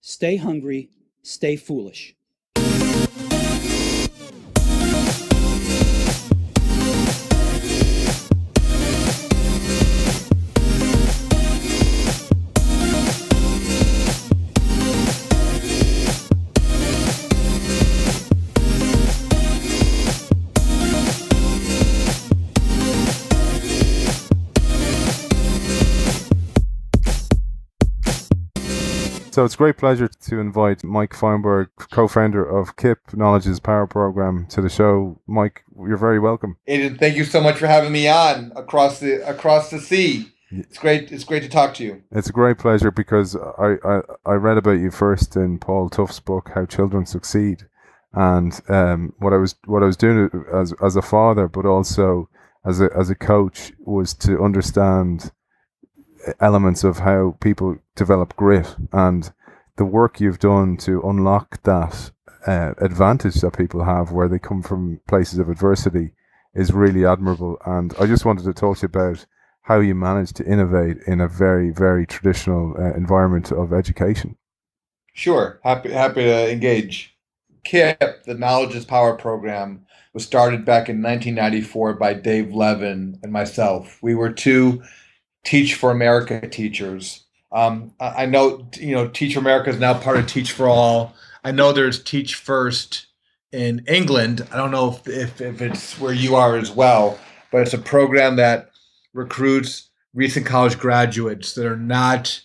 Stay hungry, stay foolish. So it's a great pleasure to invite Mike Feinberg, co-founder of KIPP, Knowledge is Power program, to the show. Mike, you're very welcome. Aidan, thank you so much for having me on across the sea. It's great to talk to you. It's a great pleasure because I read about you first in Paul Tuff's book, How Children Succeed, and what I was doing as a father, but also as a coach, was to understand elements of how people develop grit, and the work you've done to unlock that advantage that people have where they come from places of adversity is really admirable. And I just wanted to talk to you about how you managed to innovate in a very, very traditional environment of education. Sure, happy to engage. KIPP, the Knowledge is Power program, was started back in 1994 by Dave Levin and myself. We were two Teach for America teachers. I know, Teach for America is now part of Teach for All. I know there's Teach First in England. I don't know if it's where you are as well, but it's a program that recruits recent college graduates that are not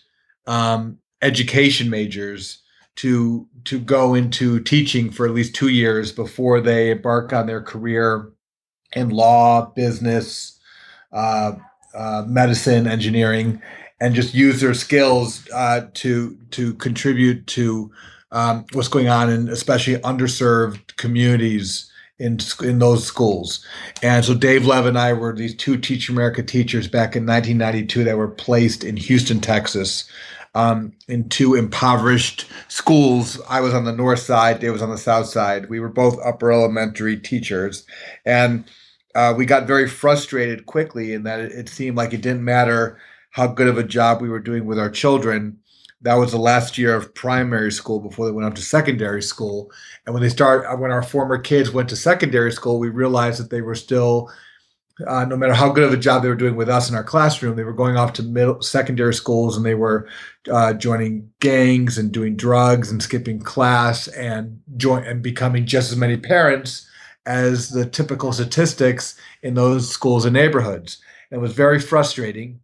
education majors to go into teaching for at least 2 years before they embark on their career in law, business, medicine, engineering, and just use their skills to contribute to what's going on in especially underserved communities in those schools. And so Dave Levin and I were these two Teach America teachers back in 1992 that were placed in Houston, Texas, in two impoverished schools. I was on the north side, Dave was on the south side. We were both upper elementary teachers, and we got very frustrated quickly in that it seemed like it didn't matter how good of a job we were doing with our children. That was the last year of primary school before they went up to secondary school. And when our former kids went to secondary school, we realized that they were still, no matter how good of a job they were doing with us in our classroom, they were going off to secondary schools, and they were joining gangs and doing drugs and skipping class and becoming just as many parents as the typical statistics in those schools and neighborhoods. And it was very frustrating.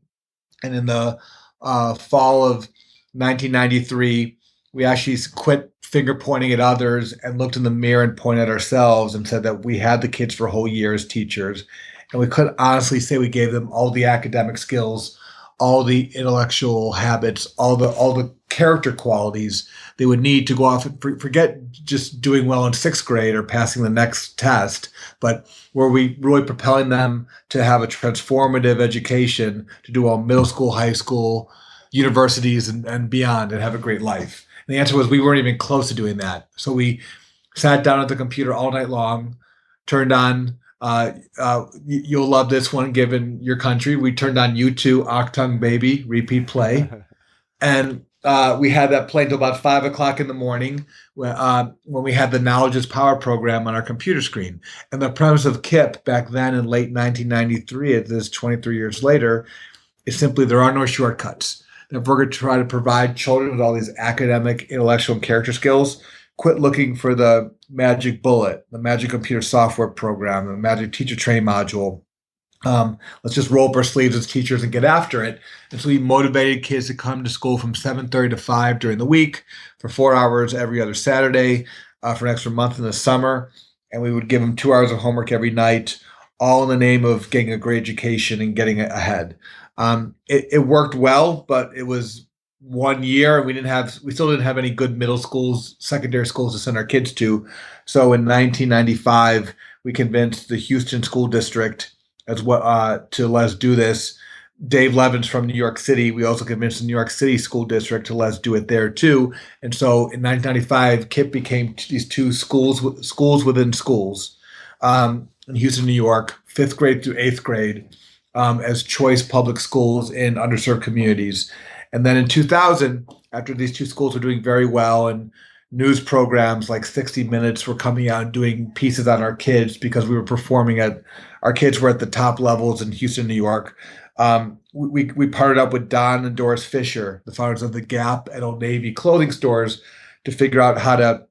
And in the fall of 1993, we actually quit finger pointing at others and looked in the mirror and pointed at ourselves and said that we had the kids for a whole year as teachers. And we could honestly say we gave them all the academic skills, all the intellectual habits, all the character qualities they would need to go off and forget just doing well in sixth grade or passing the next test, but were we really propelling them to have a transformative education, to do well middle school, high school, universities, and beyond, and have a great life? And the answer was we weren't even close to doing that. So we sat down at the computer all night long, turned on, you'll love this one given your country. We turned on U2, Octung Baby, repeat play. And we had that play until about 5 o'clock in the morning when we had the Knowledge is Power program on our computer screen. And the premise of KIPP back then in late 1993, at this 23 years later, is simply there are no shortcuts. That if we're going to try to provide children with all these academic, intellectual, and character skills, quit looking for the magic bullet, the magic computer software program, the magic teacher training module. Let's just roll up our sleeves as teachers and get after it. And so we motivated kids to come to school from 7:30 to 5 during the week for 4 hours every other Saturday for an extra month in the summer. And we would give them 2 hours of homework every night, all in the name of getting a great education and getting ahead. It worked well, but it was 1 year. We still didn't have any good middle schools, secondary schools to send our kids to. So in 1995, we convinced the Houston School District as well to let's do this. Dave Levin's from New York City. We also convinced the New York City School District to let's do it there too. And so in 1995, KIPP became these two schools within schools in Houston, New York, 5th grade through 8th grade, as choice public schools in underserved communities. And then in 2000, after these two schools were doing very well and news programs like 60 Minutes were coming out and doing pieces on our kids because we were performing our kids were at the top levels in Houston, New York. We partnered up with Don and Doris Fisher, the founders of the Gap and Old Navy clothing stores, to figure out how to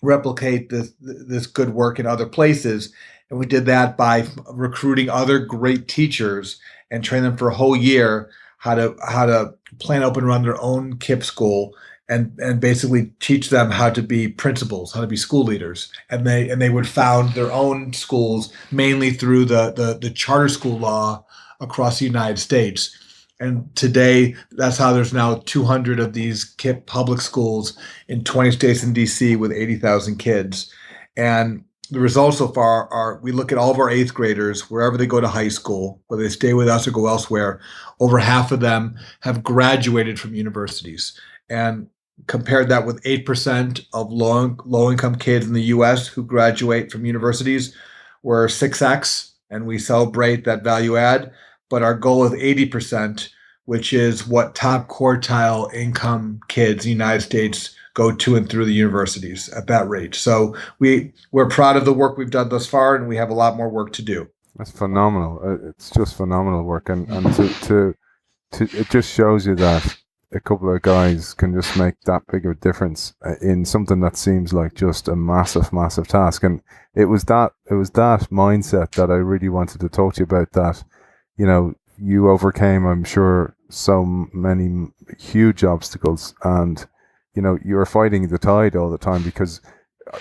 replicate this good work in other places. And we did that by recruiting other great teachers and train them for a whole year how to plan, open, run their own KIPP school and basically teach them how to be principals, how to be school leaders. And they would found their own schools mainly through the charter school law across the United States. And today, that's how there's now 200 of these KIPP public schools in 20 states in DC with 80,000 kids. And the results so far are, we look at all of our eighth graders, wherever they go to high school, whether they stay with us or go elsewhere, over half of them have graduated from universities. And compared that with 8% of low-income kids in the US who graduate from universities, we're 6X, and we celebrate that value add. But our goal is 80%, which is what top quartile income kids in the United States go to and through the universities at that rate. So we're proud of the work we've done thus far, and we have a lot more work to do. That's phenomenal. It's just phenomenal work, and to it just shows you that a couple of guys can just make that big of a difference in something that seems like just a massive, massive task. And it was that mindset that I really wanted to talk to you about. That, you know, you overcame, I'm sure, so many huge obstacles, and you know, you're fighting the tide all the time because,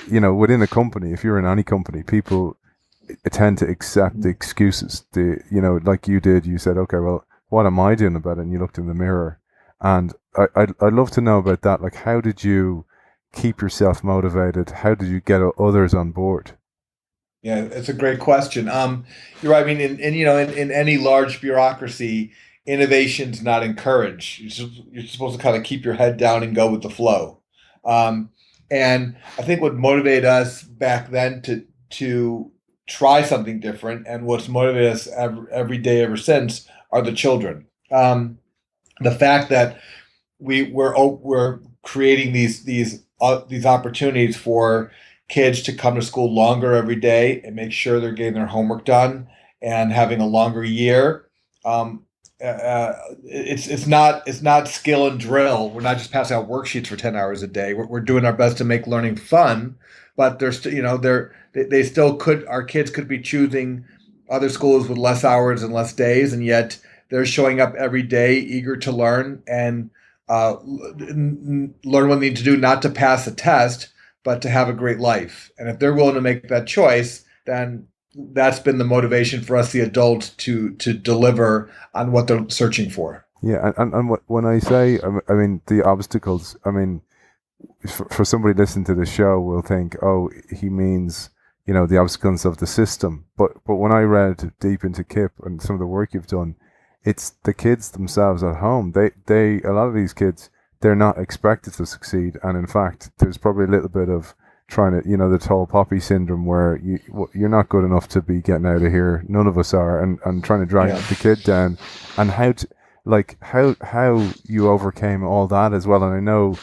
you know, within a company, if you're in any company, people tend to accept the excuses. You know, like you did, you said, okay, well, what am I doing about it? And you looked in the mirror. And I'd love to know about that. Like, how did you keep yourself motivated? How did you get others on board? Yeah, it's a great question. You're right. I mean, in any large bureaucracy, innovation's not encouraged. You're supposed to kind of keep your head down and go with the flow. And I think what motivated us back then to try something different, and what's motivated us every day ever since, are the children. The fact that we're creating these opportunities for kids to come to school longer every day and make sure they're getting their homework done and having a longer year. It's not skill and drill. We're not just passing out worksheets for 10 hours a day. We're doing our best to make learning fun, but there's they still could. Our kids could be choosing other schools with less hours and less days, and yet they're showing up every day, eager to learn and learn what they need to do, not to pass a test, but to have a great life. And if they're willing to make that choice, then that's been the motivation for us, the adults, to deliver on what they're searching for. Yeah, and when I say, I mean, the obstacles, I mean, for somebody listening to the show will think, oh, he means, you know, the obstacles of the system. But when I read deep into KIPP and some of the work you've done, it's the kids themselves at home. They a lot of these kids, they're not expected to succeed, and in fact, there's probably a little bit of trying to, you know, the tall poppy syndrome, where you're not good enough to be getting out of here. None of us are, and trying to drag the kid down, and how you overcame all that as well. And I know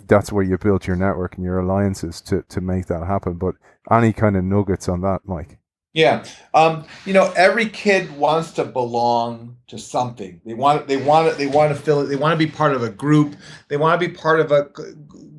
that's where you built your network and your alliances to make that happen. But any kind of nuggets on that, Mike? Yeah. Every kid wants to belong to something. They want to feel it. They want to be part of a group. They want to be part of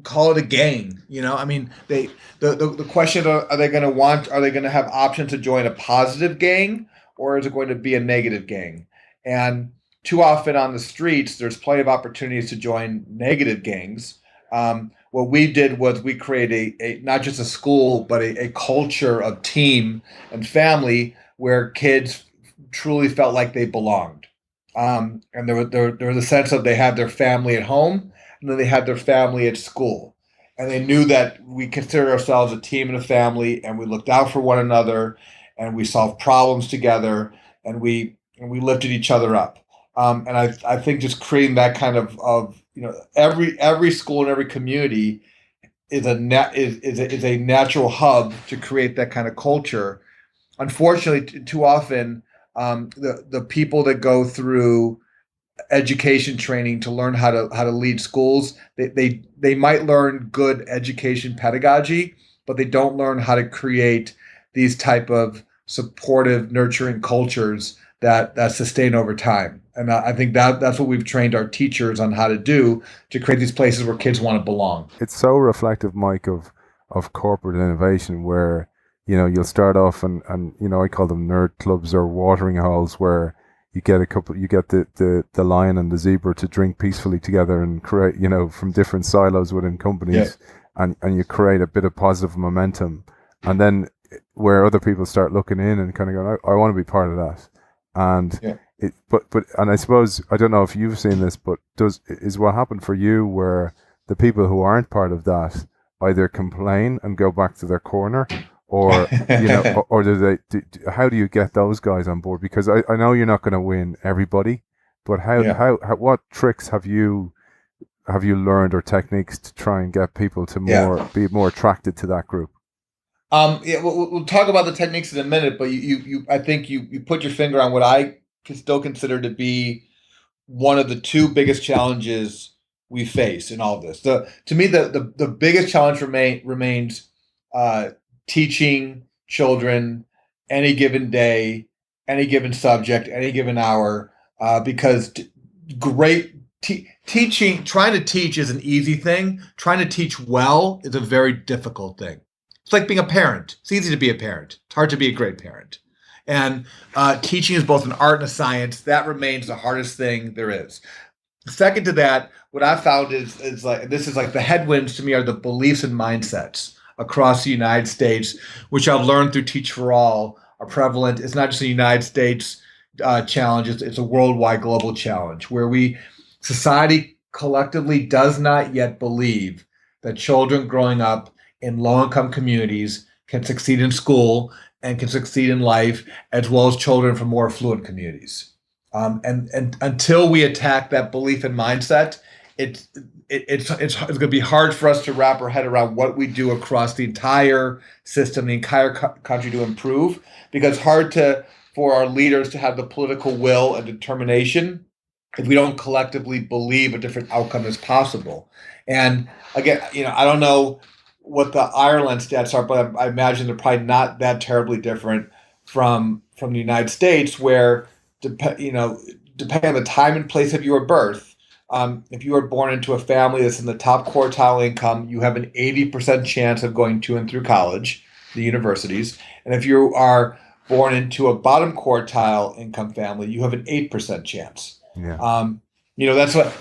call it a gang. You know, I mean, the question, are they going to have options to join a positive gang, or is it going to be a negative gang? And too often on the streets, there's plenty of opportunities to join negative gangs. What we did was we created a not just a school, but a culture of team and family where kids truly felt like they belonged. And there was a sense of they had their family at home, and then they had their family at school. And they knew that we considered ourselves a team and a family, and we looked out for one another, and we solved problems together, and we lifted each other up. And I think just creating that kind of every school and every community is a natural hub to create that kind of culture. Unfortunately, too often the people that go through education training to learn how to lead schools. They might learn good education pedagogy, but they don't learn how to create these type of supportive, nurturing cultures that sustain over time. And I think that's what we've trained our teachers on how to do, to create these places where kids want to belong. It's so reflective, Mike, of corporate innovation, where you'll start off and I call them nerd clubs or watering holes, where you get the lion and the zebra to drink peacefully together and create, from different silos within companies, and you create a bit of positive momentum, and then where other people start looking in and kind of going, I want to be part of that. And and I suppose, I don't know if you've seen this, but is what happened for you where the people who aren't part of that either complain and go back to their corner, or or how do you get those guys on board? Because I know you're not going to win everybody, but how what tricks have you learned, or techniques, to try and get people to be more attracted to that group? We'll talk about the techniques in a minute, but I think you put your finger on what I can still consider to be one of the two biggest challenges we face in all of this. To me, the biggest challenge remains teaching children any given day, any given subject, any given hour, because teaching, trying to teach is an easy thing. Trying to teach well is a very difficult thing. It's like being a parent. It's easy to be a parent. It's hard to be a great parent. And teaching is both an art and a science. That remains the hardest thing there is. Second to that, what I found is like, this is like the headwinds to me, are the beliefs and mindsets across the United States, which I've learned through Teach for All, are prevalent. It's not just a United States challenge. It's a worldwide, global challenge, where society collectively does not yet believe that children growing up in low-income communities can succeed in school and can succeed in life, as well as children from more affluent communities. And until we attack that belief and mindset, it's going to be hard for us to wrap our head around what we do across the entire system, the entire country, to improve. Because it's hard for our leaders to have the political will and determination if we don't collectively believe a different outcome is possible. And again, I don't know what the Ireland stats are, but I imagine they're probably not that terribly different from the United States, where depending on the time and place of your birth, if you are born into a family that's in the top quartile income, you have an 80% chance of going to and through college, the universities. And if you are born into a bottom quartile income family, you have an 8% chance. Yeah. That's what,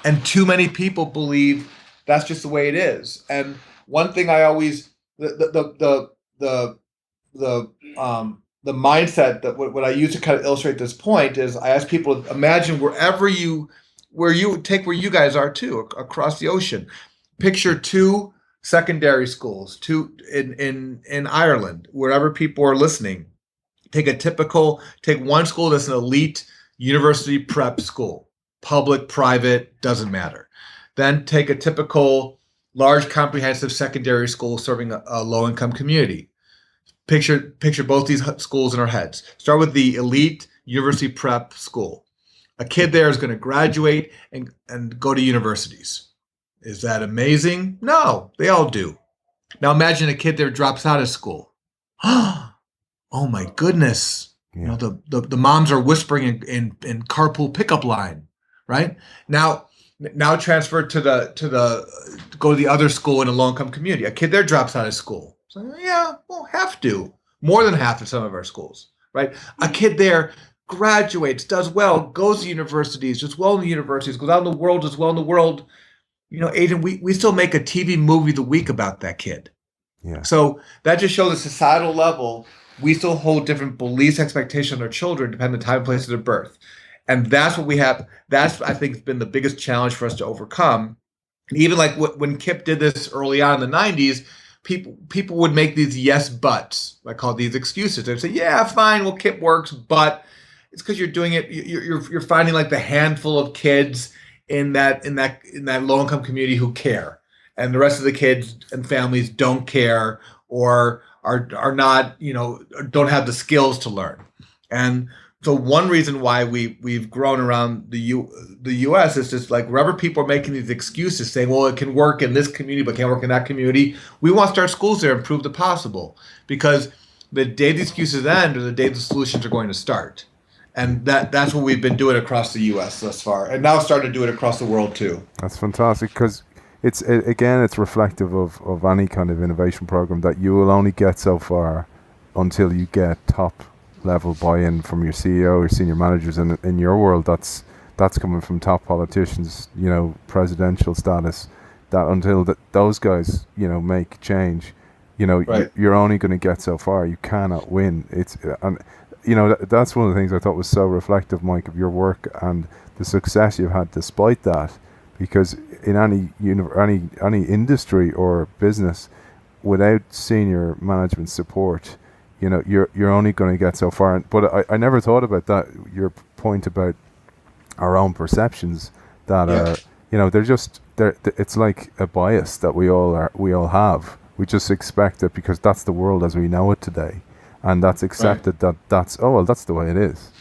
and too many people believe that's just the way it is. And one thing I always, the mindset that what I use to kind of illustrate this point is, I ask people to imagine where you guys are too, across the ocean. Picture two secondary schools, in Ireland, wherever people are listening. Take one school that's an elite university prep school, public, private, doesn't matter. Then take a typical large comprehensive secondary school serving a low-income community. Picture both these schools in our heads. Start with the elite university prep school. A kid there is going to graduate and go to universities. Is that amazing? No, they all do. Now imagine a kid there drops out of school. Oh my goodness. Yeah. The moms are whispering in carpool pickup line, right? Now transfer go to the other school in a low-income community. A kid there drops out of school. So yeah, we'll have to. More than half of some of our schools, right? A kid there graduates, does well, goes to universities, does well in the universities, goes out in the world, does well in the world. Aiden, we still make a TV movie of the week about that kid. Yeah. So that just shows at societal level, we still hold different beliefs, expectations on our children, depending on the time and place of their birth. And that's what we have. That's, I think, has been the biggest challenge for us to overcome. And even like when KIPP did this early on in the 90s, people would make these yes buts. I call these excuses. They'd say, yeah, fine, well, KIPP works, but it's because you're doing it. You're finding like the handful of kids in that low income community who care, and the rest of the kids and families don't care, or are not, don't have the skills to learn. And So one reason why we've grown around the U.S. is just like wherever people are making these excuses, saying, "Well, it can work in this community, but can't work in that community." We want to start schools there and prove the possible, because the day the excuses end, or the day the solutions are going to start, and that's what we've been doing across the U.S. thus far, and now starting to do it across the world too. That's fantastic, because it's reflective of any kind of innovation program, that you will only get so far until you get top level buy-in from your CEO or senior managers, and in your world that's coming from top politicians, presidential status, that until those guys make change, Right. you're only going to get so far. You cannot win. It's and that's one of the things I thought was so reflective, Mike, of your work and the success you've had despite that, because in any industry or business, without senior management support, you're only going to get so far. But I never thought about that, your point about our own perceptions that they're it's like a bias that we all have. We just expect it because that's the world as we know it today, and that's accepted. Right. That's the way it is.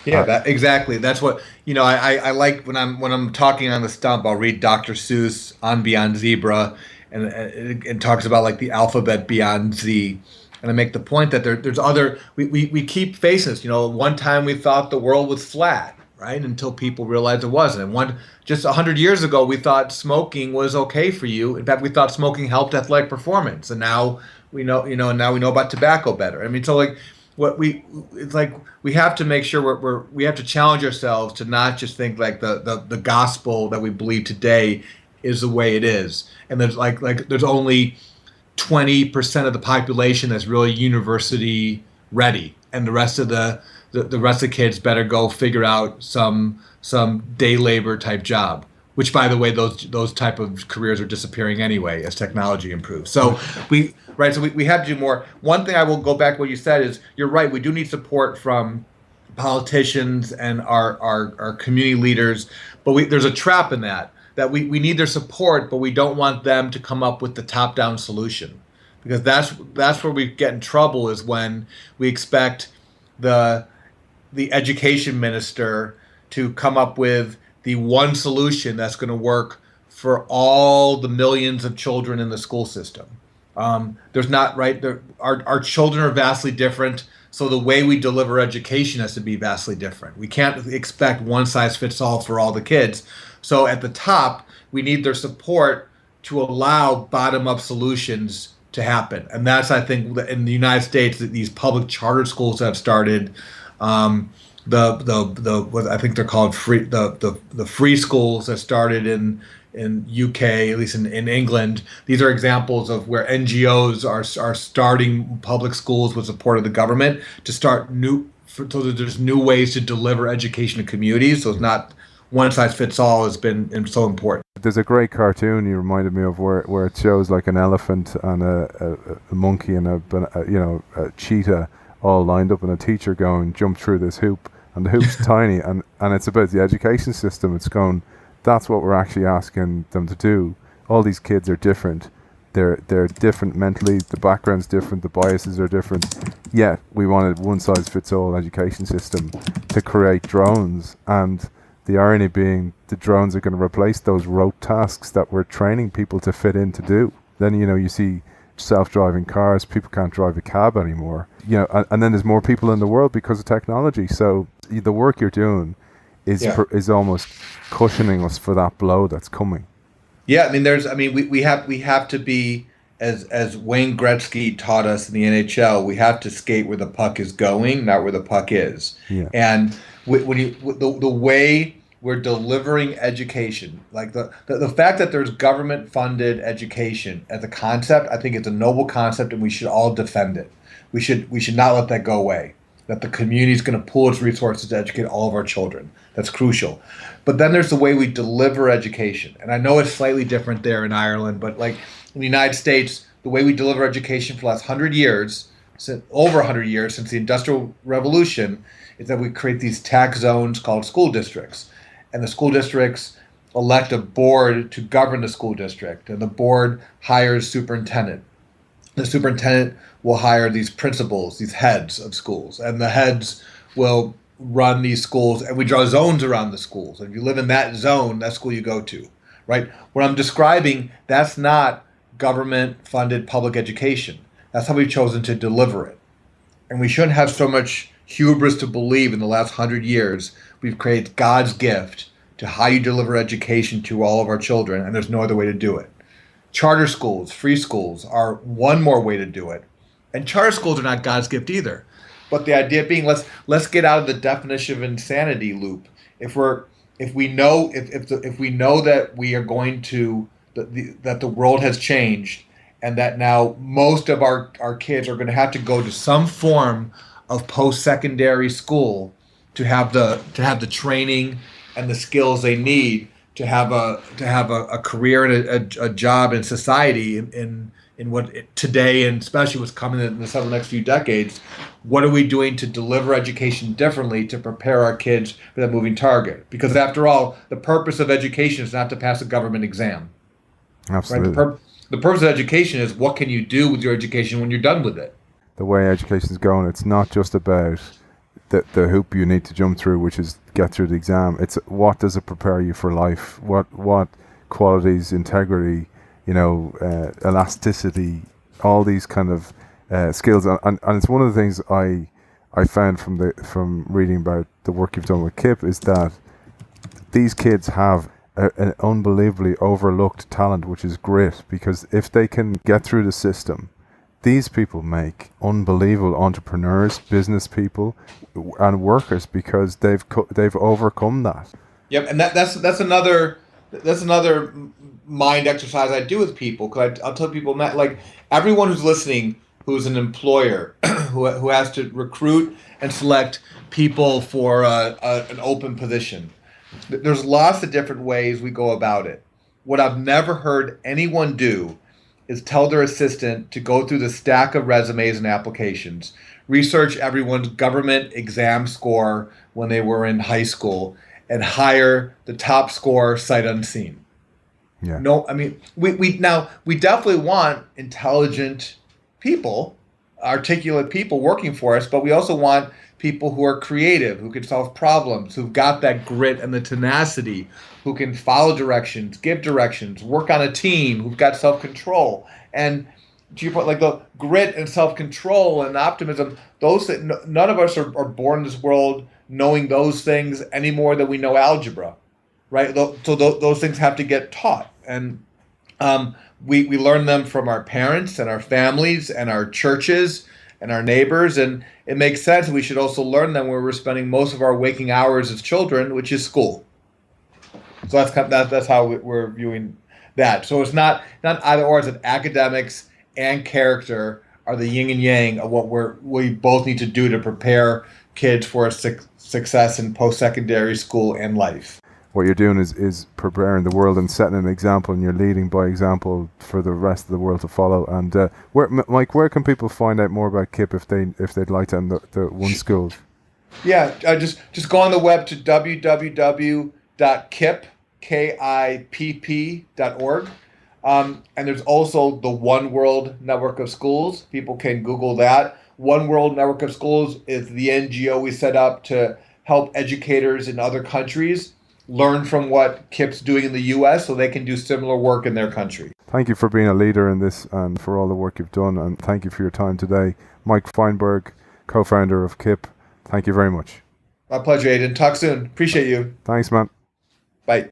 Yeah, exactly. That's what I like when I'm talking on the stump. I'll read Dr. Seuss on Beyond Zebra, and it talks about like the alphabet beyond Z. And I make the point that there's other, we keep facing this. One time we thought the world was flat, right? Until people realized it wasn't. And just 100 years ago, we thought smoking was okay for you. In fact, we thought smoking helped athletic performance. And now we know, now we know about tobacco better. I mean, so like it's like we have to make sure we have to challenge ourselves to not just think like the gospel that we believe today is the way it is. And there's there's only 20% of the population that's really university ready, and the rest of the rest of the kids better go figure out some day labor type job. Which, by the way, those type of careers are disappearing anyway as technology improves. So we have to do more. One thing I will go back to what you said is you're right. We do need support from politicians and our community leaders, but there's a trap in that we need their support, but we don't want them to come up with the top-down solution, because that's where we get in trouble, is when we expect the education minister to come up with the one solution that's going to work for all the millions of children in the school system. There's not, right? Our children are vastly different, so the way we deliver education has to be vastly different. We can't expect one size fits all for all the kids. So at the top, we need their support to allow bottom-up solutions to happen. And that's, I think, in the United States, these public charter schools that have started, what I think they're called the free schools that started in UK, at least in England. These are examples of where NGOs are starting public schools with support of the government to start so that there's new ways to deliver education to communities. So it's not one size fits all has been so important. There's a great cartoon you reminded me of where it shows like an elephant and a monkey and a cheetah all lined up, and a teacher going, jump through this hoop, and the hoop's tiny, and it's about the education system. It's going, that's what we're actually asking them to do. All these kids are different. They're different mentally, the background's different, the biases are different, yet we wanted one size fits all education system to create drones. And the irony being, the drones are going to replace those rote tasks that we're training people to fit in to do. Then, you see self-driving cars, people can't drive a cab anymore. And then there's more people in the world because of technology. So the work you're doing is almost cushioning us for that blow that's coming. Yeah, we have to be, as Wayne Gretzky taught us in the NHL, we have to skate where the puck is going, not where the puck is. Yeah. And the way we're delivering education, like the fact that there's government funded education as a concept, I think it's a noble concept, and we should all defend it. We should not let that go away. That the community is going to pool its resources to educate all of our children. That's crucial. But then there's the way we deliver education. And I know it's slightly different there in Ireland, but like in the United States, the way we deliver education for the last 100 years, over 100 years since the Industrial Revolution, is that we create these tax zones called school districts. And the school districts elect a board to govern the school district. And the board hires superintendent. The superintendent will hire these principals, these heads of schools. And the heads will run these schools, and we draw zones around the schools. And if you live in that zone, that school you go to, right? What I'm describing, that's not government-funded public education. That's how we've chosen to deliver it. And we shouldn't have so much hubris to believe in the last 100 years we've created God's gift to how you deliver education to all of our children, and there's no other way to do it. Charter schools, free schools are one more way to do it. And charter schools are not God's gift either. But the idea being, let's get out of the definition of insanity loop. If we know that we are going to that the world has changed, and that now most of our kids are going to have to go to some form of post-secondary school to have the training and the skills they need to have a career and a job in society in what today, and especially what's coming in the next few decades. What are we doing to deliver education differently to prepare our kids for that moving target? Because after all, the purpose of education is not to pass a government exam. Absolutely. Right? The purpose of education is what can you do with your education when you're done with it. The way education is going, it's not just about the hoop you need to jump through, which is get through the exam. It's what does it prepare you for life? What qualities, integrity, elasticity, all these kind of skills. And it's one of the things I found from reading about the work you've done with KIPP is that these kids have an unbelievably overlooked talent, which is grit, because if they can get through the system, these people make unbelievable entrepreneurs, business people, and workers because they've overcome that. Yep, and that's another mind exercise I do with people, because I'll tell people, like, everyone who's listening who's an employer who has to recruit and select people for an open position. There's lots of different ways we go about it. What I've never heard anyone do is tell their assistant to go through the stack of resumes and applications, research everyone's government exam score when they were in high school, and hire the top scorer sight unseen. Yeah. No, I mean, we definitely want intelligent people, articulate people working for us, but we also want people who are creative, who can solve problems, who've got that grit and the tenacity, who can follow directions, give directions, work on a team, who've got self-control. And to your point, like the grit and self-control and optimism, none of us are born in this world knowing those things any more than we know algebra, right? So those things have to get taught. And we learn them from our parents and our families and our churches and our neighbors, and it makes sense that we should also learn them where we're spending most of our waking hours as children, which is school. So that's how we're viewing that. So it's not either or. It's that academics and character are the yin and yang of what we both need to do to prepare kids for a success in post-secondary school and life. What you're doing is preparing the world and setting an example, and you're leading by example for the rest of the world to follow. And Mike, where can people find out more about KIPP if they'd like to, and the one schools? Yeah, just go on the web to www.kipp.org. And there's also the One World Network of Schools. People can Google that. One World Network of Schools is the NGO we set up to help educators in other countries learn from what KIPP's doing in the U.S. so they can do similar work in their country. Thank you for being a leader in this and for all the work you've done, and thank you for your time today. Mike Feinberg, co-founder of KIPP, thank you very much. My pleasure, Aidan. Talk soon. Appreciate you. Thanks, man. Bye.